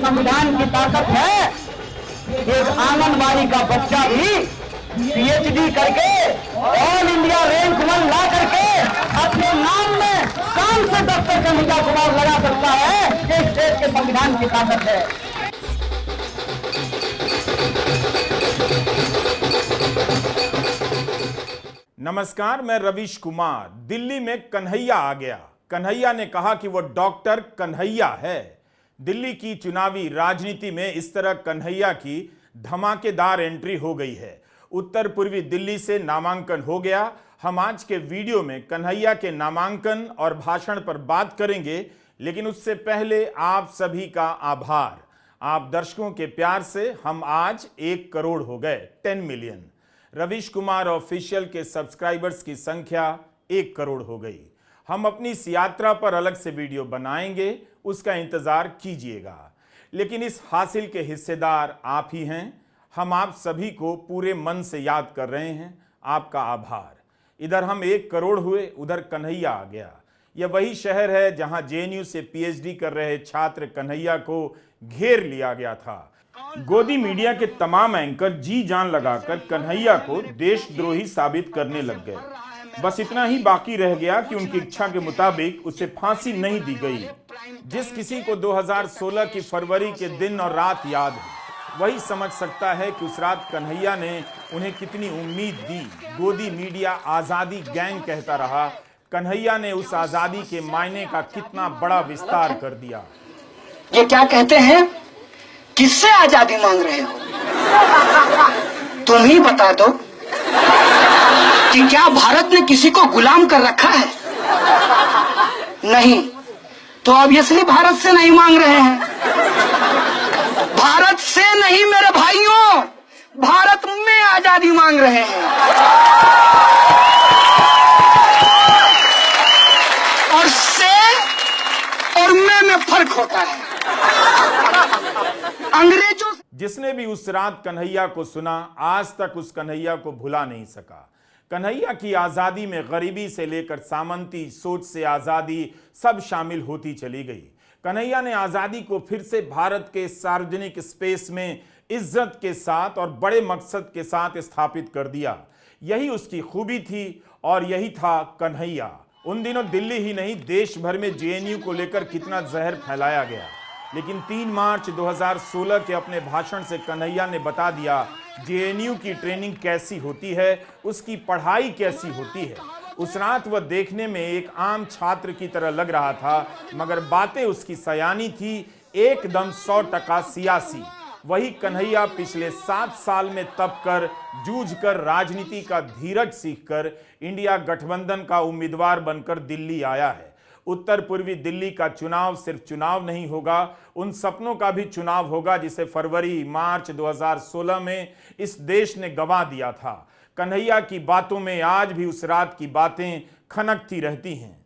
संविधान की ताकत है। एक आंगनबाड़ी का बच्चा भी पीएचडी करके ऑल इंडिया रैंक 1 ला करके अपने नाम में शान से डॉक्टर कन्हैया कुमार लगा सकता है। ये इस देश के संविधान की ताकत है। नमस्कार, मैं रवीश कुमार। दिल्ली में कन्हैया आ गया। कन्हैया ने कहा कि वो डॉक्टर कन्हैया है। दिल्ली की चुनावी राजनीति में इस तरह कन्हैया की धमाकेदार एंट्री हो गई है। उत्तर पूर्वी दिल्ली से नामांकन हो गया। हम आज के वीडियो में कन्हैया के नामांकन और भाषण पर बात करेंगे, लेकिन उससे पहले आप सभी का आभार। आप दर्शकों के प्यार से हम आज 1 करोड़ हो गए, 10 मिलियन। रवीश कुमार ऑफिशियल के सब्सक्राइबर्स की संख्या 1 करोड़ हो गई। हम अपनी इस यात्रा पर अलग से वीडियो बनाएंगे, उसका इंतजार कीजिएगा। लेकिन इस हासिल के हिस्सेदार आप ही हैं। हम आप सभी को पूरे मन से याद कर रहे हैं। आपका आभार। इधर हम 1 करोड़ हुए, उधर कन्हैया आ गया। यह वही शहर है जहां जेएनयू से पीएचडी कर रहे छात्र कन्हैया को घेर लिया गया था। गोदी मीडिया के तमाम एंकर जी जान लगाकर कन्हैया को देशद्रोही साबित करने लग गए। बस इतना ही बाकी रह गया कि उनकी इच्छा के मुताबिक उसे फांसी नहीं दी गई। जिस किसी को 2016 की फरवरी के दिन और रात याद है, वही समझ सकता है कि उस रात कन्हैया ने उन्हें कितनी उम्मीद दी। गोदी मीडिया आजादी गैंग कहता रहा। कन्हैया ने उस आजादी के मायने का कितना बड़ा विस्तार कर दिया। ये क्या कहते हैं, किससे आजादी मांग रहे हो? तुम ही बता दो कि क्या भारत ने किसी को गुलाम कर रखा है? नहीं, तो ऑब्वियसली भारत से नहीं मांग रहे हैं। भारत से नहीं मेरे भाइयों, भारत में आजादी मांग रहे हैं। और से और में फर्क होता है। अंग्रेजों जिसने भी उस रात कन्हैया को सुना, आज तक उस कन्हैया को भुला नहीं सका। कन्हैया की आजादी में गरीबी से लेकर सामंती सोच से आजादी सब शामिल होती चली गई। कन्हैया ने आजादी को फिर से भारत के सार्वजनिक स्पेस में इज्जत के साथ और बड़े मकसद के साथ स्थापित कर दिया। यही उसकी खूबी थी और यही था कन्हैया। उन दिनों दिल्ली ही नहीं, देश भर में जेएनयू को लेकर कितना जहर फैलाया गया, लेकिन 3 मार्च 2016 के अपने भाषण से कन्हैया ने बता दिया जेएनयू की ट्रेनिंग कैसी होती है, उसकी पढ़ाई कैसी होती है। उस रात वह देखने में एक आम छात्र की तरह लग रहा था, मगर बातें उसकी सयानी थी, एकदम 100% सियासी। वही कन्हैया पिछले 7 साल में तप कर, जूझ कर, राजनीति का धीरज सीखकर इंडिया गठबंधन का उम्मीदवार बनकर दिल्ली आया है। उत्तर पूर्वी दिल्ली का चुनाव सिर्फ चुनाव नहीं होगा, उन सपनों का भी चुनाव होगा जिसे फरवरी मार्च 2016 में इस देश ने गंवा दिया था। कन्हैया की बातों में आज भी उस रात की बातें खनकती रहती हैं।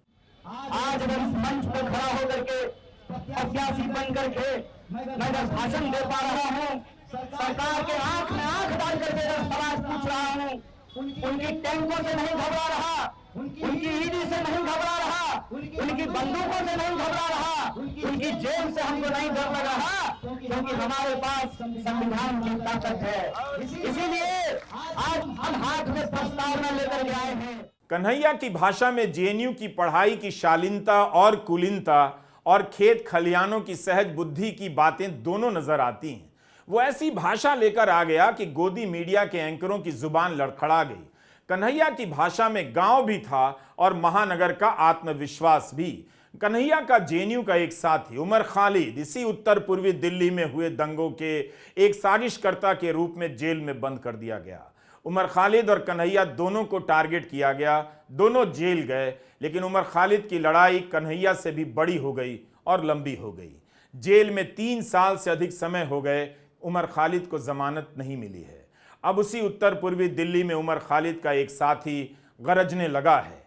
आज अगर इस मंच पर खड़ा होकर के प्रत्याशी बन करके मैं भाषण दे पा रहा हूँ, सरकार के आंख में आंख डाल करके सवाल पूछ रहा हूँ, उनकी टैंकों से नहीं घबरा रहा, उनकी ईडी से नहीं घबरा रहा, उनकी बंदूकों से नहीं घबरा रहा, उनकी जेल से हमको नहीं डर लग रहा, क्योंकि हमारे पास संविधान की ताकत है। इसीलिए आज हम हाथ में प्रस्तावना लेकर के आए हैं। कन्हैया की भाषा में जेएनयू की पढ़ाई की शालीनता और कुलीनता और खेत खलियानों की सहज बुद्धि की बातें दोनों नजर आती हैं। वो ऐसी भाषा लेकर आ गया कि गोदी मीडिया के एंकरों की जुबान लड़खड़ा गई। कन्हैया की भाषा में गांव भी था और महानगर का आत्मविश्वास भी। कन्हैया का जेएनयू का एक साथी उमर खालिद इसी उत्तर पूर्वी दिल्ली में हुए दंगों के एक साजिशकर्ता के रूप में जेल में बंद कर दिया गया। उमर खालिद और कन्हैया दोनों को टारगेट किया गया, दोनों जेल गए, लेकिन उमर खालिद की लड़ाई कन्हैया से भी बड़ी हो गई और लंबी हो गई। जेल में 3 साल से अधिक समय हो गए, उमर खालिद को जमानत नहीं मिली है। अब उसी उत्तर पूर्वी दिल्ली में उमर खालिद का एक साथी गरजने लगा है।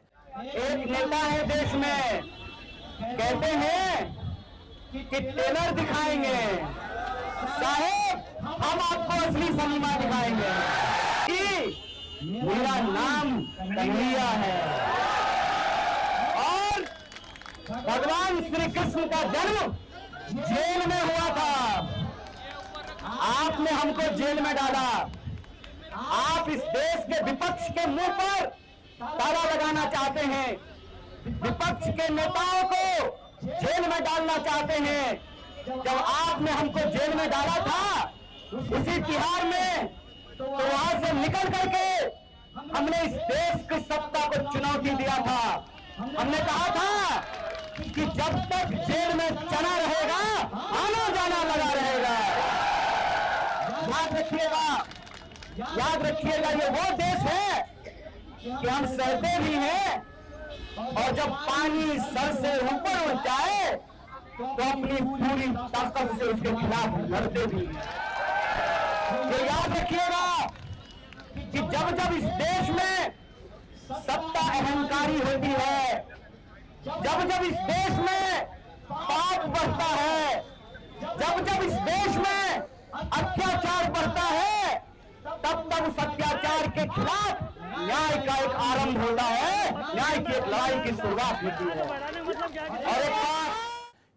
एक नेता है देश में, कहते हैं कि टेलर दिखाएंगे, साहेब हम आपको असली सलीमा दिखाएंगे कि मेरा नाम कन्हैया है और भगवान श्री कृष्ण का जन्म जेल में हुआ था, आपने हमको जेल में डाला। आप इस देश के विपक्ष के मुंह पर ताला लगाना चाहते हैं, विपक्ष के नेताओं को जेल में डालना चाहते हैं। जब आपने हमको जेल में डाला था उसी तिहाड़ में, तो वहां से निकल करके हमने इस देश की सत्ता को चुनौती दिया था। हमने कहा था कि जब तक जेल में चना रहेगा आना जाना लगा रहेगा। याद रखिएगा ये वो देश है कि हम सहते भी हैं और जब पानी सर से ऊपर उठ जाए तो अपनी पूरी ताकत से उसके खिलाफ लड़ते भी हैं। ये याद रखिएगा कि जब जब इस देश में सत्ता अहंकारी होती है, जब जब इस देश में पाप बढ़ता है, जब जब इस देश में अत्याचार बढ़ता है, तब तब उस अत्याचार के खिलाफ न्याय का एक आरंभ होता है, न्याय की एक लड़ाई की शुरुआत होती है। और एक बात,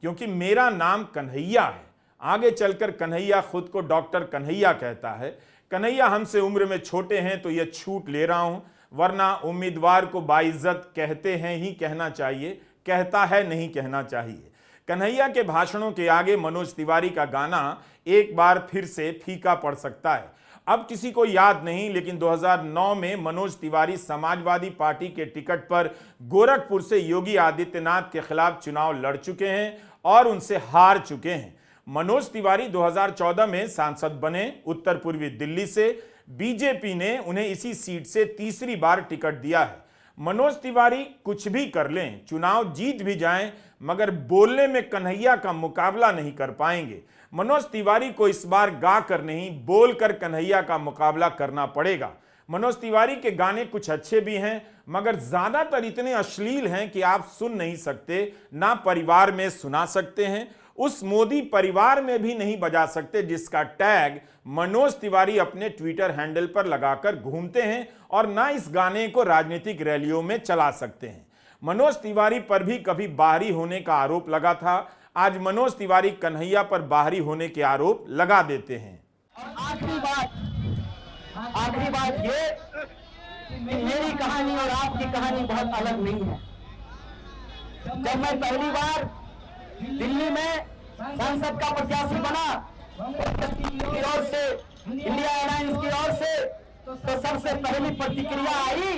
क्योंकि मेरा नाम कन्हैया है, आगे चलकर कन्हैया खुद को डॉक्टर कन्हैया कहता है। कन्हैया हमसे उम्र में छोटे हैं तो यह छूट ले रहा हूं, वरना उम्मीदवार को बाइज्जत कहते हैं ही कहना चाहिए, कहता है नहीं कहना चाहिए। कन्हैया के भाषणों के आगे मनोज तिवारी का गाना एक बार फिर से फीका पड़ सकता है। अब किसी को याद नहीं, लेकिन 2009 में मनोज तिवारी समाजवादी पार्टी के टिकट पर गोरखपुर से योगी आदित्यनाथ के खिलाफ चुनाव लड़ चुके हैं और उनसे हार चुके हैं। मनोज तिवारी 2014 में सांसद बने उत्तर पूर्वी दिल्ली से। बीजेपी ने उन्हें इसी सीट से तीसरी बार टिकट दिया है। मनोज तिवारी कुछ भी कर लें, चुनाव जीत भी जाएं, मगर बोलने में कन्हैया का मुकाबला नहीं कर पाएंगे। मनोज तिवारी को इस बार गा कर नहीं, बोल कर कन्हैया का मुकाबला करना पड़ेगा। मनोज तिवारी के गाने कुछ अच्छे भी हैं, मगर ज्यादातर इतने अश्लील हैं कि आप सुन नहीं सकते, ना परिवार में सुना सकते हैं, उस मोदी परिवार में भी नहीं बजा सकते जिसका टैग मनोज तिवारी अपने ट्विटर हैंडल पर लगाकर घूमते हैं, और ना इस गाने को राजनीतिक रैलियों में चला सकते हैं। मनोज तिवारी पर भी कभी बाहरी होने का आरोप लगा था, आज मनोज तिवारी कन्हैया पर बाहरी होने के आरोप लगा देते हैं। और आखिरी बात ये कि मेरी कहानी और आपकी कहानी बहुत अलग नहीं है। जब मैं पहली बार दिल्ली में सांसद का प्रत्याशी बना की ओर से, इंडिया अलायंस की ओर से, तो सबसे पहली प्रतिक्रिया आई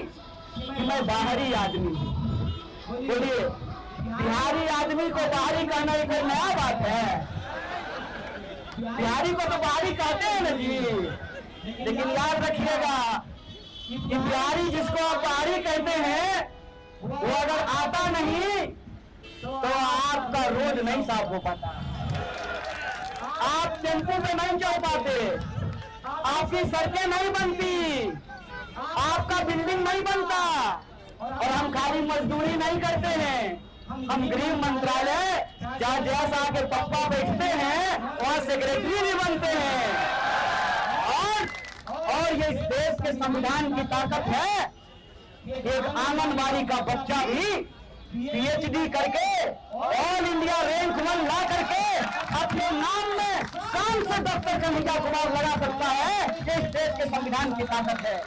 कि मैं बाहरी आदमी हूं। बोलिए, बिहारी आदमी को बाहरी कहना ये कोई नया बात है? बिहारी को तो बाहरी कहते हैं ना जी। लेकिन याद रखिएगा कि बिहारी जिसको आप बाहरी कहते हैं, वो अगर आता नहीं तो आपका रोड नहीं साफ हो पाता, आप टेम्पो पे नहीं चढ़ पाते, आपकी सड़कें नहीं बनती, आपका बिल्डिंग नहीं बनता। और हम खाली मजदूरी नहीं करते हैं, हम गृह मंत्रालय जहाँ जैसा के पप्पा बैठते हैं वहाँ सेक्रेटरी भी बनते हैं। और ये इस देश के संविधान की ताकत है, एक आंगनबाड़ी का बच्चा भी पीएचडी करके ऑल इंडिया रैंक 1 ला करके अपने नाम में सांसद डॉक्टर कन्हैया कुमार लगा सकता है। इस देश के संविधान की ताकत है।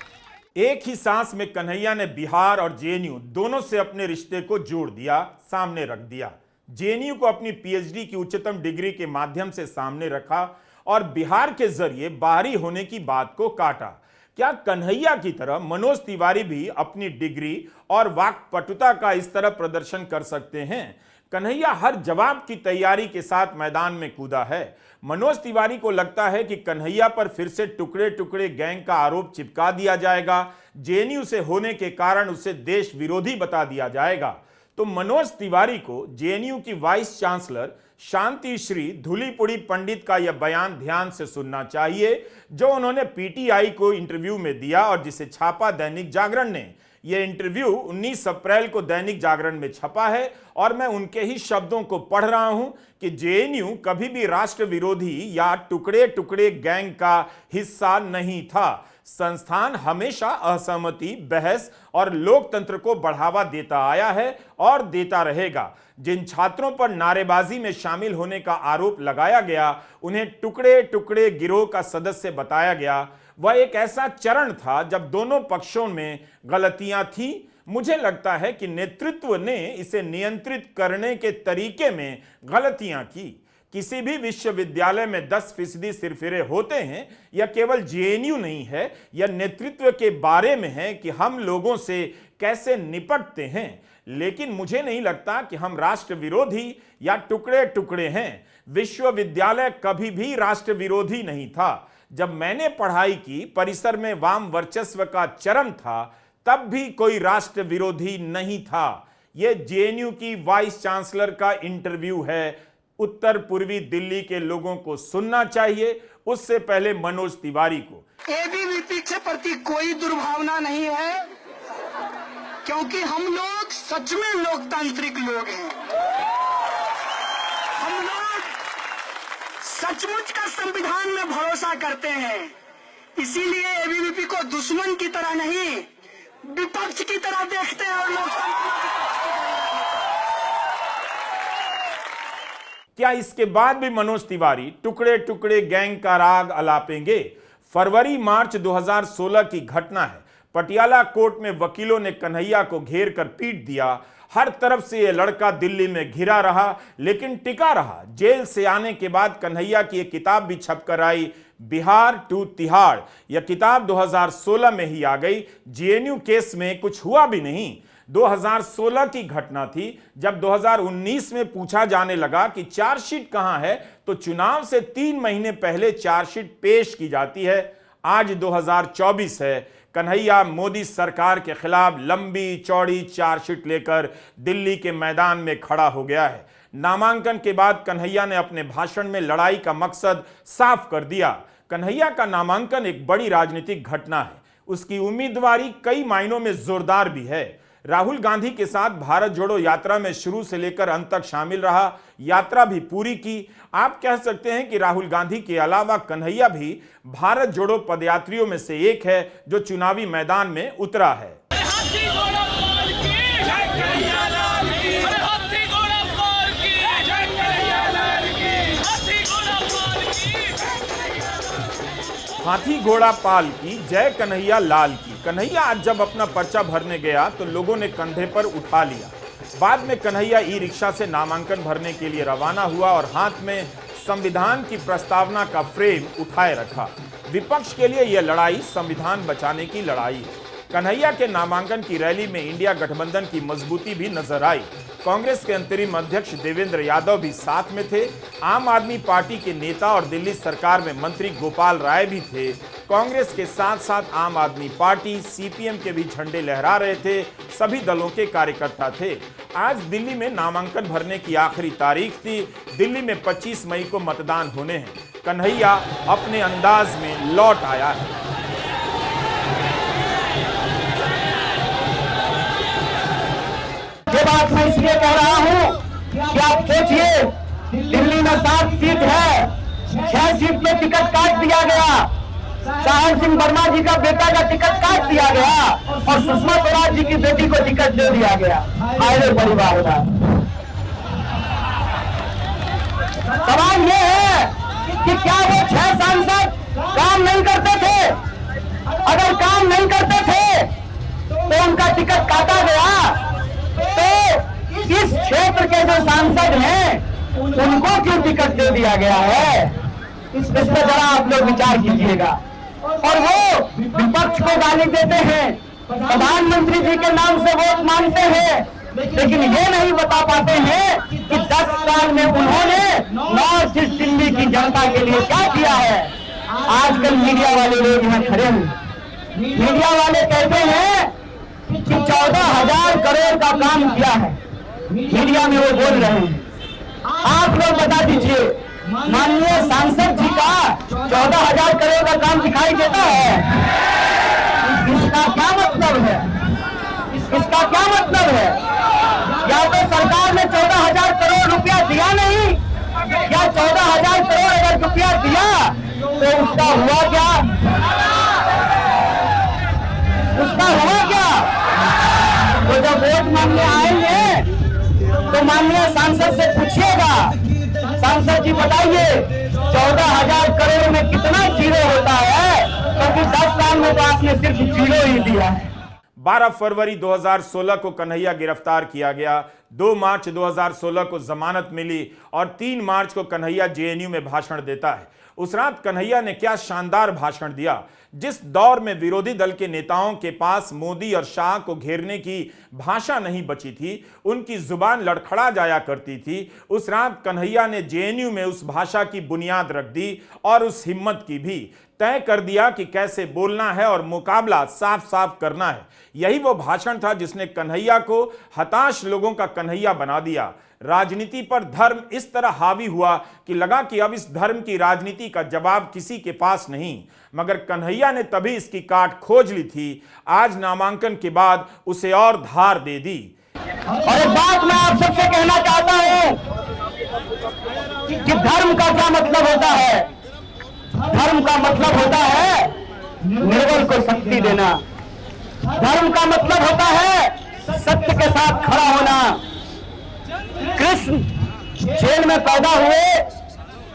एक ही सांस में कन्हैया ने बिहार और जेएनयू दोनों से अपने रिश्ते को जोड़ दिया, सामने रख दिया। जेएनयू को अपनी पीएचडी की उच्चतम डिग्री के माध्यम से सामने रखा और बिहार के जरिए बाहरी होने की बात को काटा। क्या कन्हैया की तरह मनोज तिवारी भी अपनी डिग्री और वाक्पटुता का इस तरह प्रदर्शन कर सकते हैं? कन्हैया हर जवाब की तैयारी के साथ मैदान में कूदा है। मनोज तिवारी को लगता है कि कन्हैया पर फिर से टुकड़े टुकड़े गैंग का आरोप चिपका दिया जाएगा, जेएनयू से होने के कारण उसे देश विरोधी बता दिया जाएगा। तो मनोज तिवारी को जेएनयू की वाइस चांसलर शांति श्री धूलीपुड़ी पंडित का यह बयान ध्यान से सुनना चाहिए, जो उन्होंने पीटीआई को इंटरव्यू में दिया और जिसे छापा दैनिक जागरण ने। यह इंटरव्यू 19 अप्रैल को दैनिक जागरण में छपा है और मैं उनके ही शब्दों को पढ़ रहा हूं कि जेएनयू कभी भी राष्ट्र विरोधी या टुकड़े टुकड़े गैंग का हिस्सा नहीं था। संस्थान हमेशा असहमति, बहस और लोकतंत्र को बढ़ावा देता आया है और देता रहेगा। जिन छात्रों पर नारेबाजी में शामिल होने का आरोप लगाया गया, उन्हें टुकड़े टुकड़े गिरोह का सदस्य बताया गया। वह एक ऐसा चरण था जब दोनों पक्षों में गलतियां थी। मुझे लगता है कि नेतृत्व ने इसे नियंत्रित करने के तरीके में गलतियां की। किसी भी विश्वविद्यालय में 10% सिरफिरे होते हैं। यह केवल जेएनयू नहीं है, यह नेतृत्व के बारे में है कि हम लोगों से कैसे निपटते हैं। लेकिन मुझे नहीं लगता कि हम राष्ट्र विरोधी या टुकड़े टुकड़े हैं। विश्वविद्यालय कभी भी राष्ट्र विरोधी नहीं था। जब मैंने पढ़ाई की, परिसर में वाम वर्चस्व का चरम था, तब भी कोई राष्ट्र विरोधी नहीं था। यह जेएनयू की वाइस चांसलर का इंटरव्यू है। उत्तर पूर्वी दिल्ली के लोगों को सुनना चाहिए, उससे पहले मनोज तिवारी को। एबीवीपी के प्रति कोई दुर्भावना नहीं है, क्योंकि हम लोग सच में लोकतांत्रिक लोग हैं। हम लोग सचमुच का संविधान में भरोसा करते हैं। इसीलिए एबीवीपी को दुश्मन की तरह नहीं, विपक्ष की तरह देखते हैं। और लोकतंत्र क्या इसके बाद भी मनोज तिवारी टुकड़े टुकड़े गैंग का राग अलापेंगे? फरवरी मार्च 2016 की घटना है। पटियाला कोर्ट में वकीलों ने कन्हैया को घेर कर पीट दिया। हर तरफ से यह लड़का दिल्ली में घिरा रहा, लेकिन टिका रहा। जेल से आने के बाद कन्हैया की एक किताब भी छपकर आई, बिहार टू तिहाड़। यह किताब 2016 में ही आ गई। जेएनयू केस में कुछ हुआ भी नहीं। 2016 की घटना थी जब 2019 में पूछा जाने लगा कि चार्जशीट कहां है, तो चुनाव से 3 महीने पहले चार्जशीट पेश की जाती है। आज 2024 है। कन्हैया मोदी सरकार के खिलाफ लंबी चौड़ी चार्जशीट लेकर दिल्ली के मैदान में खड़ा हो गया है। नामांकन के बाद कन्हैया ने अपने भाषण में लड़ाई का मकसद साफ कर दिया। कन्हैया का नामांकन एक बड़ी राजनीतिक घटना है। उसकी उम्मीदवारी कई मायनों में जोरदार भी है। राहुल गांधी के साथ भारत जोड़ो यात्रा में शुरू से लेकर अंत तक शामिल रहा, यात्रा भी पूरी की। आप कह सकते हैं कि राहुल गांधी के अलावा कन्हैया भी भारत जोड़ो पदयात्रियों में से एक है जो चुनावी मैदान में उतरा है। हाथी घोड़ा पाल की, जय कन्हैया लाल की। कन्हैया आज जब अपना पर्चा भरने गया तो लोगों ने कंधे पर उठा लिया। बाद में कन्हैया ई रिक्शा से नामांकन भरने के लिए रवाना हुआ और हाथ में संविधान की प्रस्तावना का फ्रेम उठाए रखा। विपक्ष के लिए यह लड़ाई संविधान बचाने की लड़ाई है। कन्हैया के नामांकन की रैली में इंडिया गठबंधन की मजबूती भी नजर आई। कांग्रेस के अंतरिम अध्यक्ष देवेंद्र यादव भी साथ में थे। आम आदमी पार्टी के नेता और दिल्ली सरकार में मंत्री गोपाल राय भी थे। कांग्रेस के साथ साथ आम आदमी पार्टी, सीपीएम के भी झंडे लहरा रहे थे। सभी दलों के कार्यकर्ता थे। आज दिल्ली में नामांकन भरने की आखिरी तारीख थी। दिल्ली में 25 मई को मतदान होने हैं। कन्हैया अपने अंदाज में लौट आया है। ये बात मैं इसलिए कह रहा हूं कि आप सोचिए, दिल्ली में 7 सीट है, 6 सीट पे टिकट काट दिया गया। साहब सिंह वर्मा जी का बेटा का टिकट काट दिया गया और सुषमा स्वराज जी की बेटी को टिकट दे दिया गया। आए परिवार का सवाल ये है कि क्या वो 6 सांसद काम नहीं करते थे? अगर काम नहीं करते थे तो उनका टिकट काटा गया, तो इस क्षेत्र के जो सांसद हैं उनको क्यों टिकट दे दिया गया है? इस पर जरा आप लोग विचार कीजिएगा। और वो विपक्ष को गाली देते हैं, प्रधानमंत्री जी के नाम से वोट मांगते हैं, लेकिन ये नहीं बता पाते हैं कि 10 साल में उन्होंने नॉर्थ ईस्ट दिल्ली की जनता के लिए क्या किया है। आजकल मीडिया वाले लोग यहाँ खड़े हैं, मीडिया वाले कहते हैं कि 14,000 करोड़ का काम किया है। मीडिया में वो बोल रहे हैं। आप लोग बता दीजिए, माननीय सांसद जी का 14,000 करोड़ का काम दिखाई देता है? इसका क्या मतलब है? इसका क्या मतलब है? या तो सरकार ने 14,000 करोड़ रुपया दिया नहीं, या 14,000 करोड़ अगर रुपया दिया तो उसका हुआ क्या? उसका हुआ क्या? तो जब वोट मांगने आएंगे तो माननीय सांसद से पूछिएगा, सांसद जी बताइए 14,000 करोड़ में कितना जीरो होता है? क्योंकि 10 साल में तो आपने सिर्फ जीरो ही दिया है। 12 फरवरी 2016 को कन्हैया गिरफ्तार किया गया, 2 मार्च 2016 को जमानत मिली और 3 मार्च को कन्हैया जेएनयू में भाषण देता है। उस रात कन्हैया ने क्या शानदार भाषण दिया। जिस दौर में विरोधी दल के नेताओं के पास मोदी और शाह को घेरने की भाषा नहीं बची थी, उनकी जुबान लड़खड़ा जाया करती थी, उस रात कन्हैया ने जेएनयू में उस भाषा की बुनियाद रख दी और उस हिम्मत की भी। तय कर दिया कि कैसे बोलना है और मुकाबला साफ साफ करना है। यही वो भाषण था जिसने कन्हैया को हताश लोगों का कन्हैया बना दिया। राजनीति पर धर्म इस तरह हावी हुआ कि लगा कि अब इस धर्म की राजनीति का जवाब किसी के पास नहीं, मगर कन्हैया ने तभी इसकी काट खोज ली थी। आज नामांकन के बाद उसे और धार दे दी। और एक बात मैं आप सबसे कहना चाहता हूं कि धर्म का क्या मतलब होता है? धर्म का मतलब होता है निर्बल को शक्ति देना। धर्म का मतलब होता है सत्य के साथ खड़ा होना। कृष्ण जेल में पैदा हुए,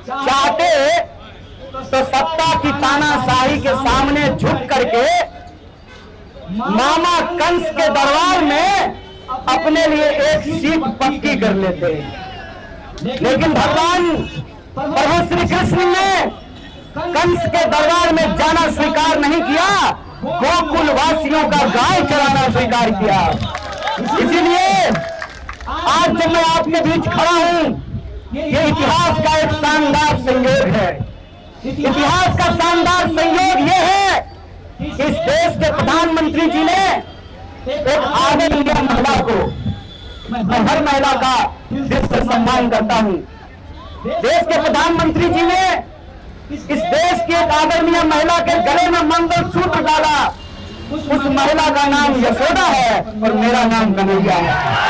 चाहते तो सत्ता की तानाशाही के सामने झुक करके मामा कंस के दरबार में अपने लिए एक सीट पक्की कर लेते। लेकिन भगवान प्रभु श्री कृष्ण ने कंस के दरबार में जाना स्वीकार नहीं किया, गोकुल वासियों का गाय चराना स्वीकार किया। इसीलिए आज जब मैं आपके बीच खड़ा हूं, ये इतिहास का एक शानदार संयोग है। इतिहास का शानदार संयोग ये है कि इस देश के प्रधानमंत्री जी ने एक आदरणीय महिला को, मैं हर महिला का दिल से सम्मान करता हूं, देश के प्रधानमंत्री जी ने इस देश की एक आदरणीय महिला के गले में मंगलसूत्र डाला। उस महिला का नाम यशोदा है और मेरा नाम कन्हैया है।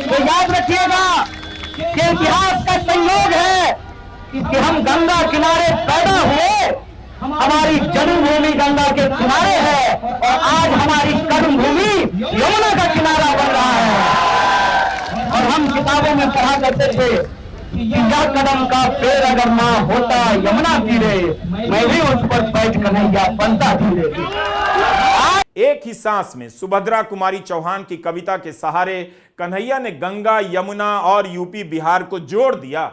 तो याद रखिएगा कि इतिहास का संयोग है कि हम गंगा किनारे पैदा हुए, हमारी जन्मभूमि गंगा के किनारे है और आज हमारी कर्मभूमि यमुना का किनारा बन रहा है। और हम किताबों में पढ़ा करते थे कि यह कदम का पेड़ अगर ना होता यमुना तीरे, मैं भी उस पर बैठ कन्हैया बनता धीरे। एक ही सांस में सुभद्रा कुमारी चौहान की कविता के सहारे कन्हैया ने गंगा, यमुना और यूपी बिहार को जोड़ दिया।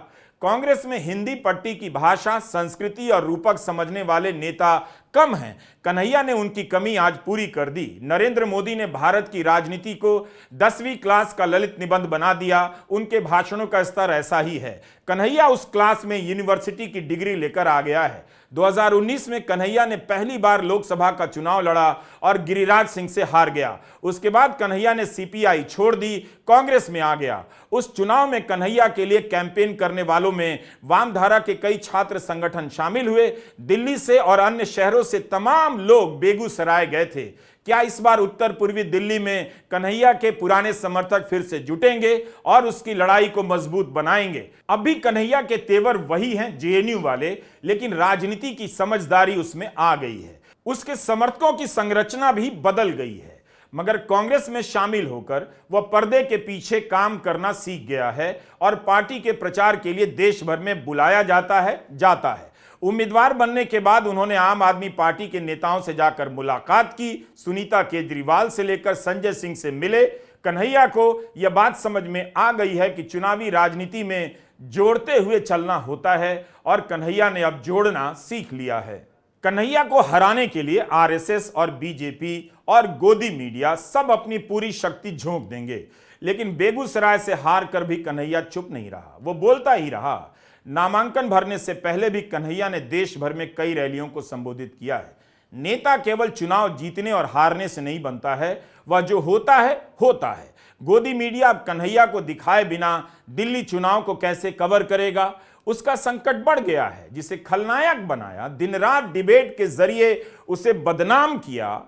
कांग्रेस में हिंदी पट्टी की भाषा, संस्कृति और रूपक समझने वाले नेता कम हैं। कन्हैया ने उनकी कमी आज पूरी कर दी। नरेंद्र मोदी ने भारत की राजनीति को 10वीं क्लास का ललित निबंध बना दिया। उनके भाषणों का स्तर ऐसा ही है। कन्हैया उस क्लास में यूनिवर्सिटी की डिग्री लेकर आ गया है। 2019 में कन्हैया ने पहली बार लोकसभा का चुनाव लड़ा और गिरिराज सिंह से हार गया। उसके बाद कन्हैया ने सीपीआई छोड़ दी, कांग्रेस में आ गया। उस चुनाव में कन्हैया के लिए कैंपेन करने वालों में वामधारा के कई छात्र संगठन शामिल हुए। दिल्ली से और अन्य शहरों से तमाम लोग बेगूसराय गए थे। क्या इस बार उत्तर पूर्वी दिल्ली में कन्हैया के पुराने समर्थक फिर से जुटेंगे और उसकी लड़ाई को मजबूत बनाएंगे? अभी कन्हैया के तेवर वही हैं, जेएनयू वाले, लेकिन राजनीति की समझदारी उसमें आ गई है। उसके समर्थकों की संरचना भी बदल गई है। मगर कांग्रेस में शामिल होकर वह पर्दे के पीछे काम करना सीख गया है और पार्टी के प्रचार के लिए देश भर में बुलाया जाता है। उम्मीदवार बनने के बाद उन्होंने आम आदमी पार्टी के नेताओं से जाकर मुलाकात की। सुनीता केजरीवाल से लेकर संजय सिंह से मिले। कन्हैया को यह बात समझ में आ गई है कि चुनावी राजनीति में जोड़ते हुए चलना होता है और कन्हैया ने अब जोड़ना सीख लिया है। कन्हैया को हराने के लिए आरएसएस और बीजेपी और गोदी मीडिया सब अपनी पूरी शक्ति झोंक देंगे। लेकिन बेगूसराय से हार कर भी कन्हैया चुप नहीं रहा, वो बोलता ही रहा। नामांकन भरने से पहले भी कन्हैया ने देश भर में कई रैलियों को संबोधित किया है। नेता केवल चुनाव जीतने और हारने से नहीं बनता है, वह जो होता है। गोदी मीडिया अब कन्हैया को दिखाए बिना दिल्ली चुनाव को कैसे कवर करेगा, उसका संकट बढ़ गया है। जिसे खलनायक बनाया, दिन रात डिबेट के जरिए उसे बदनाम किया,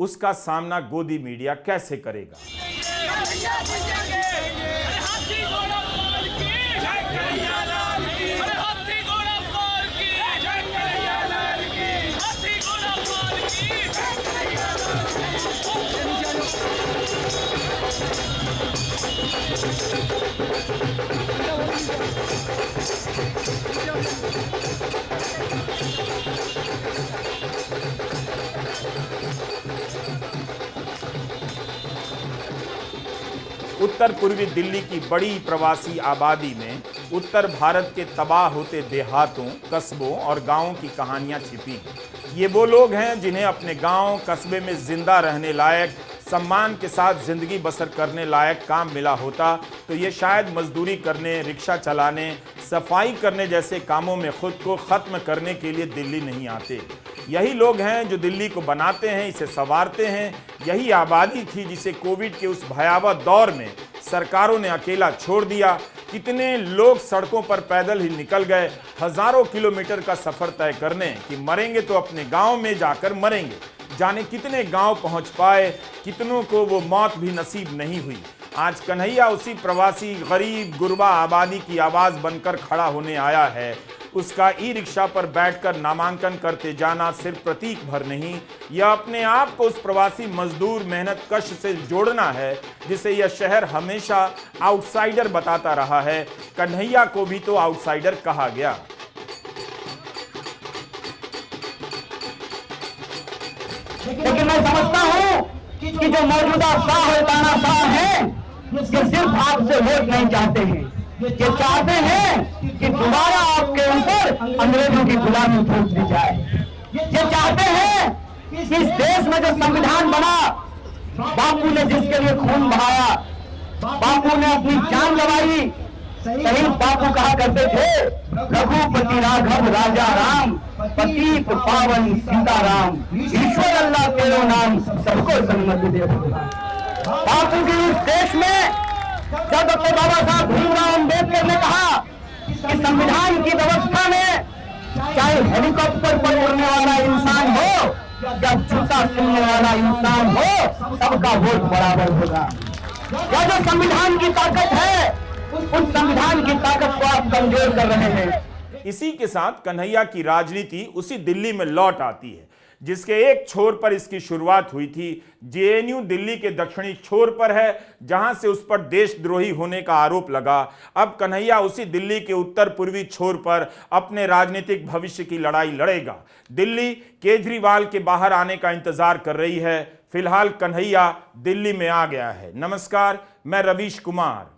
उसका सामना गोदी मीडिया कैसे करेगा? उत्तर पूर्वी दिल्ली की बड़ी प्रवासी आबादी में उत्तर भारत के तबाह होते देहातों, कस्बों और गांवों की कहानियां छिपी हैं। ये वो लोग हैं जिन्हें अपने गांव, कस्बे में जिंदा रहने लायक, सम्मान के साथ जिंदगी बसर करने लायक काम मिला होता तो ये शायद मजदूरी करने, रिक्शा चलाने, सफाई करने जैसे कामों में खुद को खत्म करने के लिए दिल्ली नहीं आते। यही लोग हैं जो दिल्ली को बनाते हैं, इसे संवारते हैं। यही आबादी थी जिसे कोविड के उस भयावह दौर में सरकारों ने अकेला छोड़ दिया। कितने लोग सड़कों पर पैदल ही निकल गए, हजारों किलोमीटर का सफर तय करने कि मरेंगे तो अपने गांव में जाकर मरेंगे। जाने कितने गांव पहुंच पाए, कितनों को वो मौत भी नसीब नहीं हुई। आज कन्हैया उसी प्रवासी, गरीब, गुरबा आबादी की आवाज बनकर खड़ा होने आया है। उसका ई रिक्शा पर बैठकर नामांकन करते जाना सिर्फ प्रतीक भर नहीं, यह अपने आप को उस प्रवासी मजदूर, मेहनत कश से जोड़ना है जिसे यह शहर हमेशा आउटसाइडर बताता रहा है। कन्हैया को भी तो आउटसाइडर कहा गया। लेकिन मैं समझता हूं कि जो मौजूदा शाह और तानाशाह हैं, ये सिर्फ आपसे वोट नहीं चाहते हैं, ये चाहते हैं कि दोबारा आपके ऊपर अंग्रेजों की गुलामी थोप दी जाए। ये चाहते हैं कि इस देश में जो संविधान बना, बापू ने जिसके लिए खून बहाया, बापू ने अपनी जान गंवाई। शहीद बापू कहा करते थे, रघुपति राघव राजा राम, पतित पावन सीताराम, ईश्वर अल्लाह तेरो नाम, सबको सन्मति दे। बापू के इस देश में जब डॉक्टर बाबा साहब भीमराव अम्बेडकर ने कहा कि संविधान की व्यवस्था में चाहे हेलीकॉप्टर पर उड़ने वाला इंसान हो या जूता सुनने वाला इंसान हो, सबका वोट बराबर होगा। यह जो संविधान की ताकत है, उस संविधान की ताकत को आप कमजोर कर रहे हैं। इसी के साथ कन्हैया की राजनीति उसी दिल्ली में लौट आती है जिसके एक छोर पर इसकी शुरुआत हुई थी। जेएनयू दिल्ली के दक्षिणी छोर पर है जहां से उस पर देशद्रोही होने का आरोप लगा। अब कन्हैया उसी दिल्ली के उत्तर पूर्वी छोर पर अपने राजनीतिक भविष्य की लड़ाई लड़ेगा। दिल्ली केजरीवाल के बाहर आने का इंतजार कर रही है। फिलहाल कन्हैया दिल्ली में आ गया है। नमस्कार, मैं रवीश कुमार।